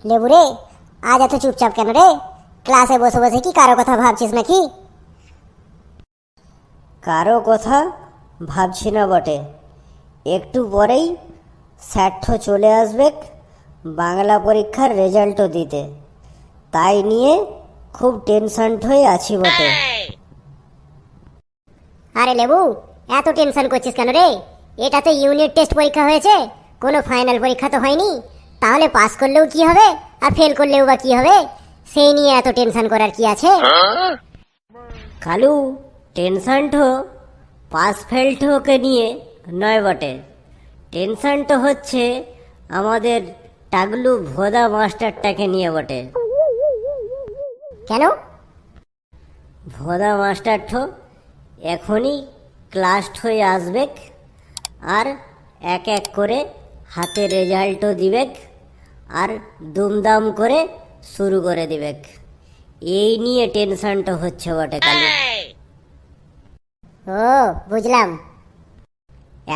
লেবু রে, আজ এত চুপচাপ কেন রে? ক্লাসে বসে বসে কি কারো কথা ভাবছিস নাকি? কারো কথা ভাবছি না বটে, একটু পরেই স্যার্থ চলে আসবে বাংলা পরীক্ষার রেজাল্টও দিতে, তাই নিয়ে খুব টেনশন হয়ে আছি বটে। আরে লেবু, এত টেনশন করছিস কেন রে? এটা তো ইউনিট টেস্ট পরীক্ষা হয়েছে, কোনো ফাইনাল পরীক্ষা তো হয়নি। তাহলে পাস করলেও কি হবে আর ফেল করলেও বা কি হবে? সেই নিয়ে এত টেনশন করার কি আছে? কালু, টেনশনটা পাস ফেলকে নিয়ে নয় বটে, টেনশনটা হচ্ছে আমাদের টাগলু ভোদা মাস্টারটাকে নিয়ে বটে। কেন? ভোদা মাস্টারটা এখনই ক্লাস হয়ে আসবে আর এক এক করে হাতে রেজাল্টও দিবে আর দুমদাম করে শুরু করে দিবে, এই নিয়ে টেনশনটা হচ্ছে বটে কালু। ও বুঝলাম।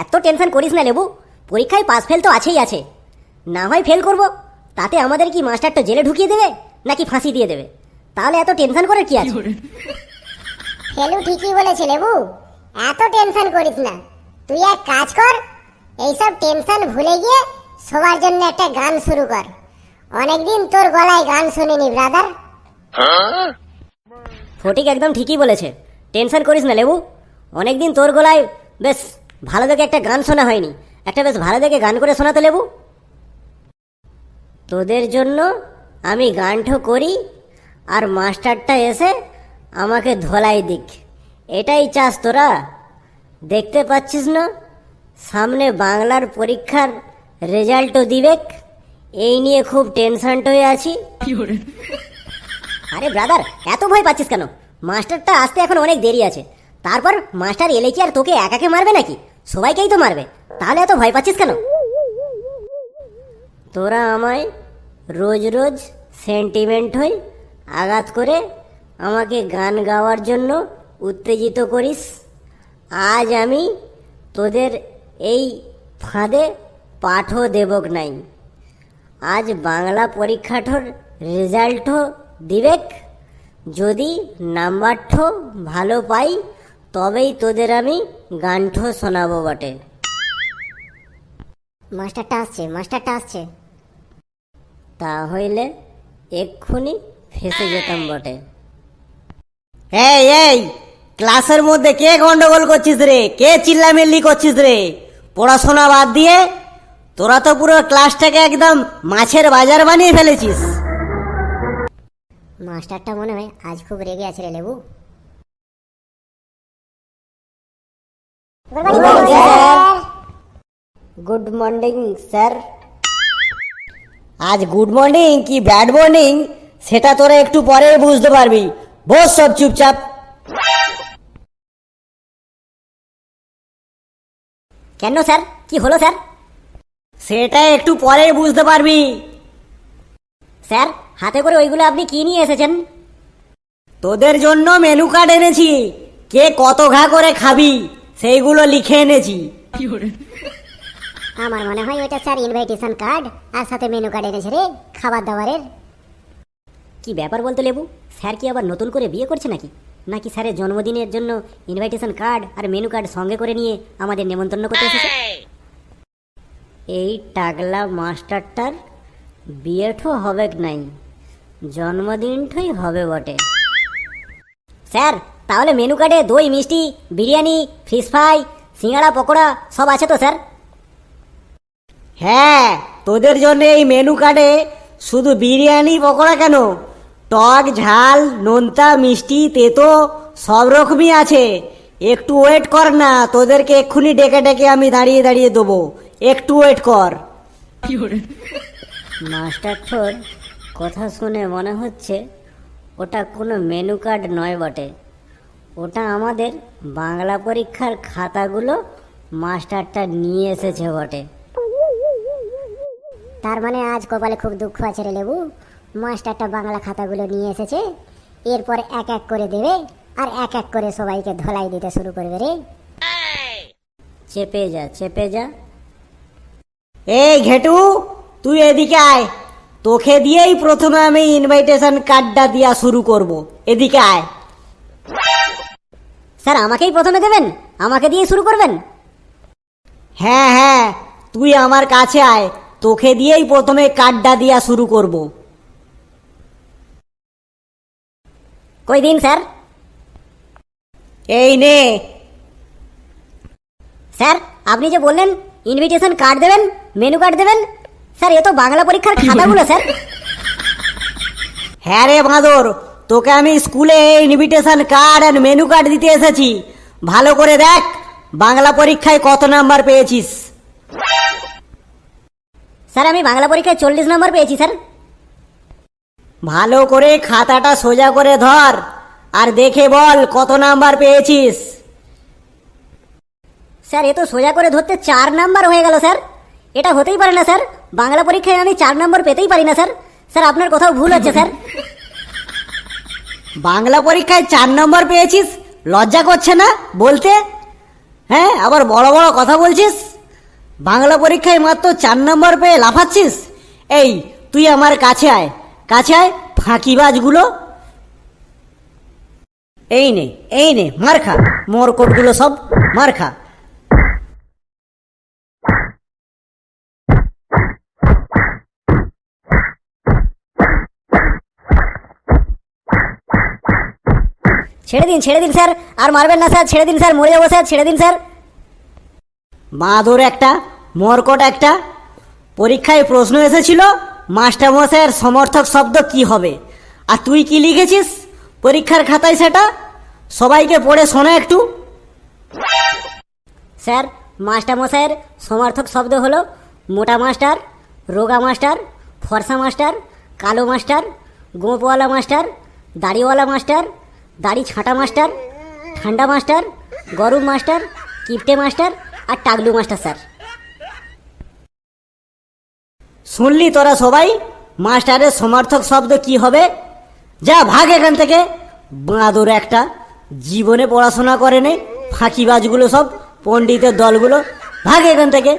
এত টেনশন করিস না লেবু, পরীক্ষায় পাস ফেল তো আছেই আছে, না হয় ফেল করব, তাতে আমাদের কি মাস্টারটা জেলে ঢুকিয়ে দেবে নাকি ফাঁসি দিয়ে দেবে? তাহলে এত টেনশন করার কি আছে? ফেলু ঠিকই বলেছে লেবু, এত টেনশন করিস না। তুই এক কাজ কর, এইসব টেনশন ভুলে গিয়ে সবার জন্য একটা গান শুরু কর। অনেকদিন তোর গলায় গান শুনিনি ব্রাদার। ফটিক একদম ঠিকই বলেছে, টেনশন করিস না লেবু, অনেকদিন তোর গলায় বেশ ভালো দেখে একটা গান শোনা হয়নি, একটা বেশ ভালো দেখে গান করে শোনাতো লেবু। তোদের জন্য আমি গানটা করি আর মাস্টারটা এসে আমাকে ধোলাই দিক, এটাই চাস তোরা? দেখতে পাচ্ছিস না সামনে বাংলার পরীক্ষার রেজাল্টও দিবেক, এই নিয়ে খুব টেনশন হয়ে আছি। আরে ব্রাদার, এত ভয় পাচ্ছিস কেন? মাস্টারটা আসতে এখন অনেক দেরি আছে, তারপর মাস্টার এলে কি আর তোকে একাকে মারবে নাকি? সবাইকেই তো মারবে, তাহলে এত ভয় পাচ্ছিস কেন? তোরা আমায় রোজ রোজ সেন্টিমেন্ট হয়ে আঘাত করে আমাকে গান গাওয়ার জন্য উত্তেজিত করিস, আজ আমি তোদের এই ফাঁদে পাঠও দেবক নাই। আজ বাংলা পরীক্ষাটার রেজাল্টও দিবেক, যদি নাম্বারটা ভালো পাই তবেই তোদের আমি গানটা শোনাবো বটে। মাস্টারটা আসছে, মাস্টারটা আসছে। তাহলে এক্ষুনি ফেসে যেতাম বটে। এই এই, ক্লাসের মধ্যে কে গন্ডগোল করছিস রে? কে চিল্লামিল্লি করছিস রে? পড়াশোনা বাদ দিয়ে তোরা তো পুরো ক্লাসটাকে একদম মাছের বাজার বানিয়ে ফেলেছিস। মাস্টারটা মনে হয় আজ খুব রেগে আছে রে লেবু। Good morning sir. আজ গুড মর্নিং কি ব্যাড মর্নিং সেটা তোরা একটু পরে বুঝতে পারবি। বস সব চুপচাপ। কেন স্যার, কি হলো স্যার? সেটা একটু পরে বুঝতে পারবি। স্যার, হাতে করে ওইগুলো আপনি কি নিয়ে এসেছেন? তোদের জন্য মেনু কার্ড এনেছি, কে কত ঘা করে খাবি সেইগুলো লিখে এনেছি। আমার মনে হয় ওইটা স্যার ইনভাইটেশন কার্ড আর সাথে মেনু কার্ড এনেছে রে, খাবার দাবারের। কি ব্যাপার বলতো লেবু, স্যার কি আবার নতুন করে বিয়ে করছে নাকি? নাকি স্যারের জন্মদিনের জন্য ইনভাইটেশন কার্ড আর মেনু কার্ড সঙ্গে করে নিয়ে আমাদের নেমন্তন্ন করতে এসেছে? এই টাগলা মাস্টারটার বিয়েঠো হবে নাই, জন্মদিনটাই হবে বটে। স্যার, তাহলে মেনু কার্ডে দই মিষ্টি বিরিয়ানি ফিশ ফ্রাই সিঙ্গাড়া পকোড়া সব আছে তো স্যার? হ্যাঁ, তোদের জন্য এই মেনু কার্ডে শুধু বিরিয়ানি পকোড়া কেন, টক ঝাল নোনতা মিষ্টি তেতো সব রকমই আছে। একটু ওয়েট কর না, তোদেরকে এক্ষুনি ডেকে ডেকে আমি দাঁড়িয়ে দাঁড়িয়ে দেবো, একটু ওয়েট কর। মাস্টারটোর কথা শুনে মনে হচ্ছে ওটা কোনো মেনু কার্ড নয় বটে, ওটা আমাদের বাংলা পরীক্ষার খাতাগুলো মাস্টারটা নিয়ে এসেছে বটে। তার মানে আজ কপালে খুব দুঃখ আছে রে লেবু, মাস্টারটা বাংলা খাতাগুলো নিয়ে এসেছে, এরপর এক এক করে দেবে আর এক এক করে সবাইকে ধলাই দিতে শুরু করবে রে। চেপে যা চেপে যা। এই ঘেটু, তুই এদিকে আয়। তোকে দিয়েই প্রথমে আমি ইনভাইটেশন কার্ডটা দিয়া শুরু করব। এদিকে আয়। স্যার আমাকেই প্রথমে দেবেন? আমাকে দিয়ে শুরু করবেন? হ্যাঁ হ্যাঁ, তুই আমার কাছে আয়, তোকে দিয়েই প্রথমে কার্ডটা দিয়া শুরু করব। কই দিন স্যার। এই নে। স্যার আপনি যে বললেন ইনভিটেশন কার্ড দেবেন, মেনু কার্ড দেবেন, স্যার এ তো বাংলা পরীক্ষার খাতাগুলো স্যার। হ্যাঁ রে বাঁদর, তোকে আমি স্কুলে ইনভিটেশন কার্ড আর মেনু কার্ড দিতে এসেছি। ভালো করে দেখ বাংলা পরীক্ষায় কত নাম্বার পেয়েছিস। স্যার আমি বাংলা পরীক্ষায় 40 নম্বর পেয়েছি স্যার। ভালো করে খাতাটা সোজা করে ধর আর দেখে বল কত নাম্বার পেয়েছিস। স্যার এ তো সোজা করে ধরতে 4 নাম্বার হয়ে গেল স্যার। এটা হতেই পারে না স্যার, বাংলা পরীক্ষায় আমি 4 নম্বর পেতেই পারি না স্যার। স্যার আপনার কোথাও ভুল হচ্ছে স্যার। বাংলা পরীক্ষায় 4 নম্বর পেয়েছিস, লজ্জা করছে না বলতে? হ্যাঁ, আবার বড় বড় কথা বলছিস। বাংলা পরীক্ষায় মাত্র 4 নম্বর পেয়ে লাফাচ্ছিস। এই তুই আমার কাছে আয়, কাছে আয় ফাঁকিবাজগুলো। এই নে মার খা, মরকটগুলো সব মার খা। ছেড়ে দিন স্যার, আর মারবেন না স্যার, ছেড়ে দিন স্যার, মরে যাবো স্যার, ছেড়ে দিন স্যার। বাঁদর একটা, মরকট একটা। পরীক্ষায় প্রশ্ন এসেছিল মাস্টারমশাইয়ের সমর্থক শব্দ কি হবে, আর তুই কি লিখেছিস পরীক্ষার খাতায় সেটা সবাইকে পড়ে শোনা একটু। স্যার মাস্টারমশাইয়ের সমর্থক শব্দ হলো মোটা মাস্টার, রোগা মাস্টার, ফর্সা মাস্টার, কালো মাস্টার, গোঁপওয়ালা মাস্টার, দাড়িওয়ালা মাস্টার, দাড়ি ছাঁটা মাস্টার, ঠান্ডা মাস্টার, গরম মাস্টার, কিপটে মাস্টার আর টাগলু মাস্টার স্যার। শুনলি তোরা সবাই মাস্টারের সমর্থক শব্দ কি হবে? যা ভাগ এখান থেকে, বাঁদর একটা, জীবনে পড়াশোনা করে নেই, ফাঁকিবাজগুলো সব, পণ্ডিতের দলগুলো, ভাগ এখান থেকে।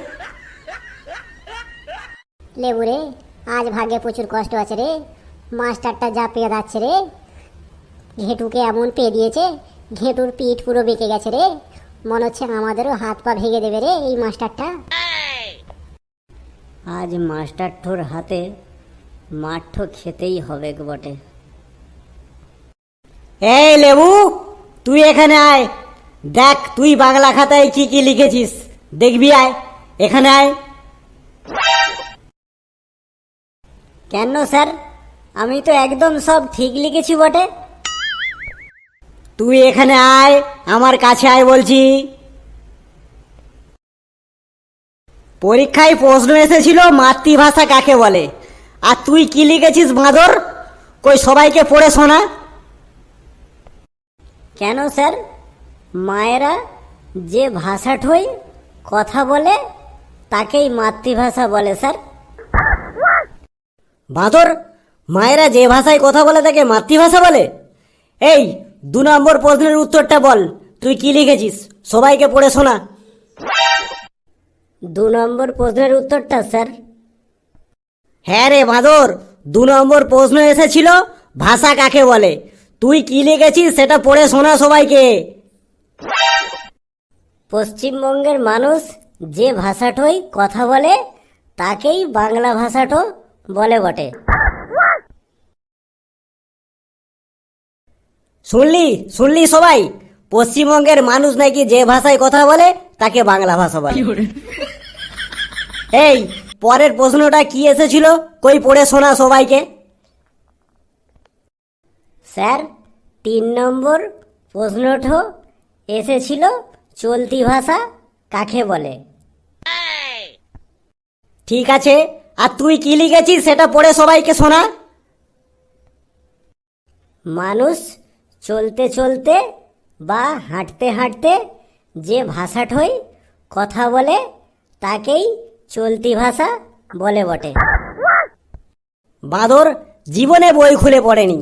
লেবু রে, আজ ভাগ্যে প্রচুর কষ্ট আছে রে। মাস্টারটা যা পেয়ে যাচ্ছে রে, ঘেটুকে এমন পেয়ে দিয়েছে, ঘেটুর পিঠ পুরো বেঁকে গেছে রে। মনে হচ্ছে আমাদেরও হাত পা ভেঙে দেবে রে এই মাস্টারটা। আজ মাস্টার ঠোর হাতে মাঠ খেতেই হবে বটে। এই লেবু, তুই এখানে আয়, দেখ তুই বাংলা খাতায় কি কি লিখেছিস, দেখবি আয়, এখানে আয়। কেন স্যার, আমি তো একদম সব ঠিক লিখেছি বটে। তুই এখানে আয়, আমার কাছে আয় বলছি। পরীক্ষায় প্রশ্ন এসেছিল মাতৃভাষা কাকে বলে, আর তুই কি লিখেছিস বাঁদর? কই সবাইকে পড়ে শোনা। কেন স্যার, মায়েরা যে ভাষাঠই কথা বলে তাকেই মাতৃভাষা বলে স্যার। বাঁদর, মায়েরা যে ভাষায় কথা বলে তাকে মাতৃভাষা বলে? এই 2 নম্বর প্রশ্নের উত্তরটা বল, তুই কি লিখেছিস, সবাইকে পড়ে শোনা। 2 নম্বর প্রশ্নের উত্তরটা স্যার, হ্যাঁ রে বাঁদর, 2 নম্বর প্রশ্ন এসেছিল ভাষা কাকে বলে, তুই কি লিখেছিস সেটা পড়ে শোনা সবাইকে। পশ্চিমবঙ্গের মানুষ যে ভাষাঠই কথা বলে তাকেই বাংলা ভাষাঠো বলে বটে। শুনলি সবাই, পশ্চিমবঙ্গের মানুষ নাকি যে ভাষায় কথা বলে তাকে বাংলা ভাষা বলে। এই পরের প্রশ্নটা কি এসেছিল, কই পড়ে শোনা সবাইকে। স্যার 3 নম্বর প্রশ্নটো এসেছিল চলতি ভাষা কাকে বলে। ঠিক আছে, আর তুই কি লিখেছিস সেটা পড়ে সবাইকে শোনা। মানুষ চলতে চলতে বা হাঁটতে হাঁটতে যে ভাষাঠই কথা বলে তাকেই চলতি ভাষা বলে বটে। বাঁদর জীবনে বই খুলে পড়েনি,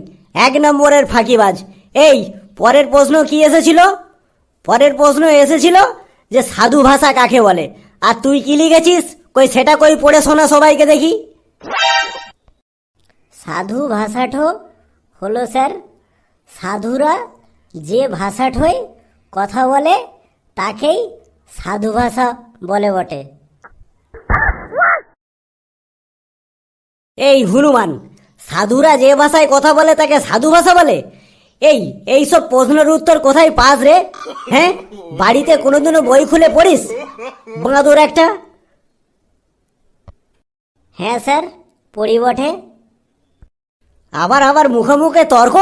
1 নম্বরের ফাঁকিবাজ। এই পরের প্রশ্ন কি এসেছিল? পরের প্রশ্ন এসেছিল যে সাধু ভাষা কাকে বলে, আর তুই কি লিখেছিস, কই সেটা কই পড়ে শোনা সবাইকে দেখি। সাধু ভাষাঠো হলো স্যার সাধুরা যে ভাষাঠোয় কথা বলে তাকেই সাধু ভাষা বলে বটে। এই হনুমান, সাধুরা যে ভাষায় কথা বলে তাকে সাধু ভাষা বলে? এই সব প্রশ্নের উত্তর কোথায় পাস রে? হ্যাঁ, বাড়িতে কোনোদিনও বই খুলে পড়িস? বাঁদর একটা। হ্যাঁ স্যার, পড়ি বটে। আবার মুখে মুখে তর্ক।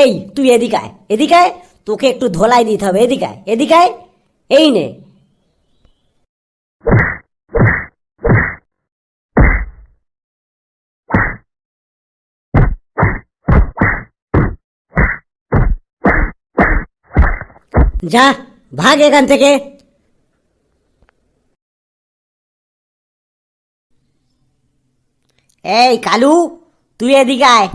এই তুই এদিকে আয়, এদিকে আয়, তোকে একটু ধোলাই দিতে হবে। এদিকে আয়, এদিকে আয়, এই নে। যা, ভাগ এখান থেকে। এই কালু, তুই এদিকে আয়।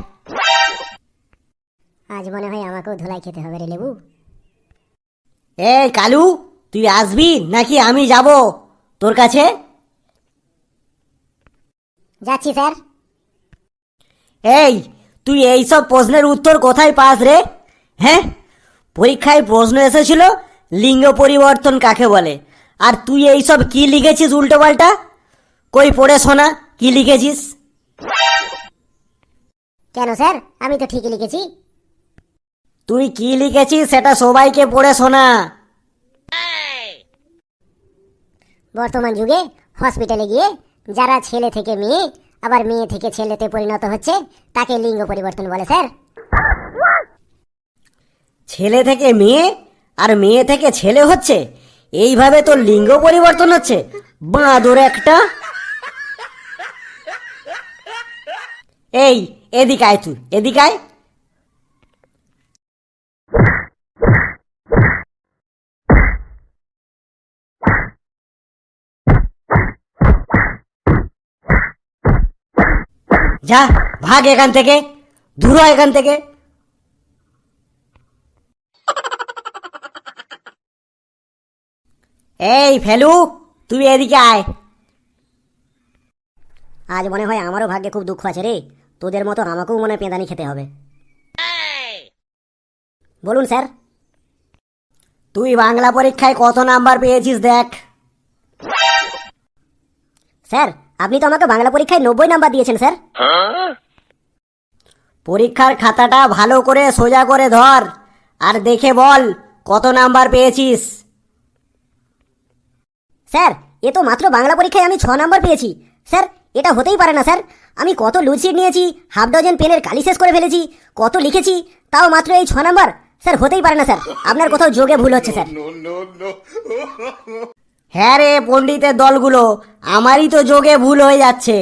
আজ মনে হয় আমাকেও ধুলাই খেতে হবে রে লেবু। এই কালু, তুই আসবি নাকি আমি যাব তোর কাছে? যাচ্ছি স্যার। এই তুই এইসব প্রশ্নের উত্তর কোথায় পাস রে? হ্যাঁ, পরীক্ষায় প্রশ্ন এসেছিল লিঙ্গ পরিবর্তন কাকে বলে, আর তুই এইসব কি লিখেছিস উল্টো পাল্টা? কই পড়ে শোনা কি লিখেছিস। কেন স্যার, আমি তো ঠিকই লিখেছি। তুই কি লিখেছিস সেটা সবাইকে পড়ে শোনা। বর্তমান যুগে হসপিটালে গিয়ে যারা ছেলে থেকে মেয়ে আবার মেয়ে থেকে ছেলেতে পরিণত হচ্ছে তাকে লিঙ্গ পরিবর্তন বলে স্যার। ছেলে থেকে মেয়ে আর মেয়ে থেকে ছেলে হচ্ছে, এইভাবে তো লিঙ্গ পরিবর্তন হচ্ছে? বাঁদর একটা। এই এদিকে আয়, তুই এদিকে আয়। যা, ভাগ এখান থেকে, দূর হ এখান থেকে। এই ফেলু, তুই এদিকে আয়। আজ মনে হয় আমারও ভাগ্যে খুব দুঃখ আছে রে, তোদের মতো আমাকেও মনে হয় পেঁদানি খেতে হবে। বলুন স্যার। তুই বাংলা পরীক্ষায় কত নাম্বার পেয়েছিস দেখ। স্যার, আপনি তো আমাকে বাংলা পরীক্ষায় 90 নাম্বার দিয়েছেন স্যার। পরীক্ষার খাতাটা ভালো করে সোজা করে ধর আর দেখে বল কত নাম্বার পেয়েছিস। স্যার, এ তো মাত্র বাংলা পরীক্ষায় আমি 6 নাম্বার পেয়েছি স্যার। এটা হতেই পারে না স্যার। আমি কত লুচিট নিয়েছি, হাফ ডজন পেনের কালি শেষ করে ফেলেছি, কত লিখেছি, তাও মাত্র এই 6 নাম্বার। স্যার হতেই পারে না স্যার, আপনার কোথাও যোগে ভুল হচ্ছে স্যার। হ্যাঁ রে পণ্ডিতের দলগুলো, আমারই তো যোগে ভুল হয়ে যাচ্ছে।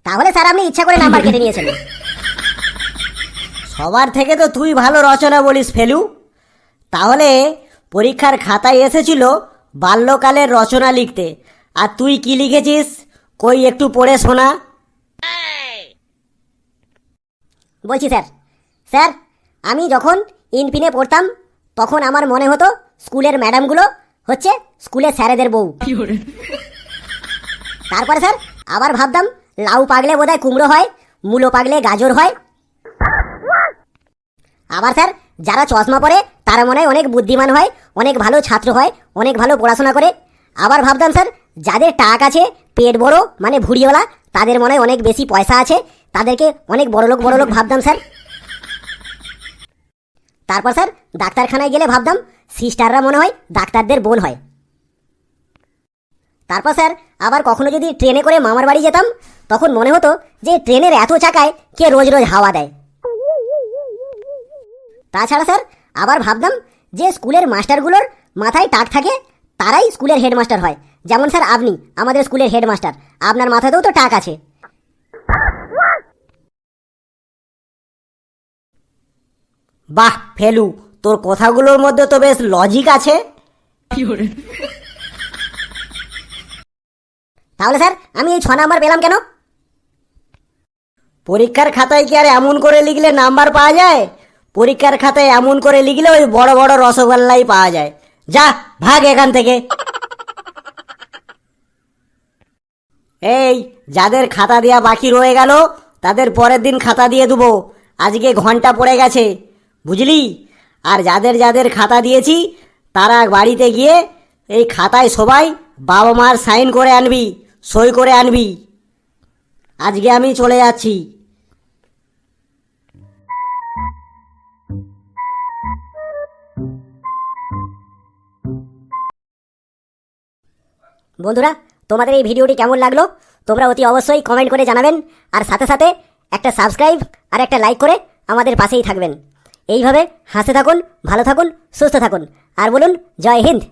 তাহলে স্যার আপনি ইচ্ছা করে নাম্বার কেটে নিয়েছেন। সবার থেকে তো তুই ভালো রচনা বলিস ফেলু। তাহলে পরীক্ষার খাতায় এসেছিল বাল্যকালের রচনা লিখতে, আর তুই কি লিখেছিস কই একটু পড়ে শোনা। বলছি স্যার, স্যার আমি যখন ইনপিনে পড়তাম তখন আমার মনে হতো স্কুলের ম্যাডামগুলো হচ্ছে স্কুলের স্যারেদের বউ। তারপরে স্যার আবার ভাবতাম লাউ পাগলে বোধহয় কুমড়ো হয়, মূলো পাগলে গাজর হয়। আবার স্যার যারা চশমা পরে তারা মনে হয় অনেক বুদ্ধিমান হয়, অনেক ভালো ছাত্র হয়, অনেক ভালো পড়াশোনা করে। আবার ভাবতাম স্যার যাদের টাক আছে, পেট বড় মানে ভুড়িওয়ালা, তাদের মনে হয় অনেক বেশি পয়সা আছে, তাদেরকে অনেক বড়লোক ভাবতাম স্যার। তারপর স্যার ডাক্তারখানায় গেলে ভাবতাম সিস্টাররা মনে হয় ডাক্তারদের বোন হয়। তারপর স্যার আবার কখনো যদি ট্রেনে করে মামার বাড়ি যেতাম তখন মনে হতো যে ট্রেনের এত চাকায় কে রোজ রোজ হাওয়া দেয়। তাছাড়া স্যার আবার ভাবতাম যে স্কুলের মাস্টারগুলোর মাথায় টাক থাকে তারাই স্কুলের হেডমাস্টার হয়। যেমন স্যার আপনি আমাদের স্কুলের হেডমাস্টার, আপনার মাথাতেও তো টাক আছে। বাহ ফেলু, তোর কথাগুলোর মধ্যে তো বেশ লজিক আছে। তাহলে স্যার আমি এই 6 নাম্বার পেলাম কেন? পরীক্ষার খাতায় কি আর এমন করে লিখলে নাম্বার পাওয়া যায়? পরীক্ষার খাতায় এমন করে লিখলে ওই বড় বড় রসগোল্লাই পাওয়া যায়। যা, ভাগ এখান থেকে। এই যাদের খাতা দেওয়া বাকি রয়ে গেল তাদের পরের দিন খাতা দিয়ে দেবো, আজকে ঘন্টা পড়ে গেছে, বুঝলি? আর যাদের যাদের খাতা দিয়েছি তারা বাড়িতে গিয়ে এই খাতায় সবাই বাবা মার সাইন করে আনবি, সই করে আনবি। আজকে আমি চলে যাচ্ছি। বন্ধুরা, তোমাদের এই ভিডিওটি কেমন লাগলো তোমরা অতি অবশ্যই কমেন্ট করে জানাবেন, আর সাথে সাথে একটা সাবস্ক্রাইব আর একটা লাইক করে আমাদের পাশেই থাকবেন। এইভাবে হাসতে থাকুন, ভালো থাকুন, সুস্থ থাকুন, আর বলুন জয় হিন্দ।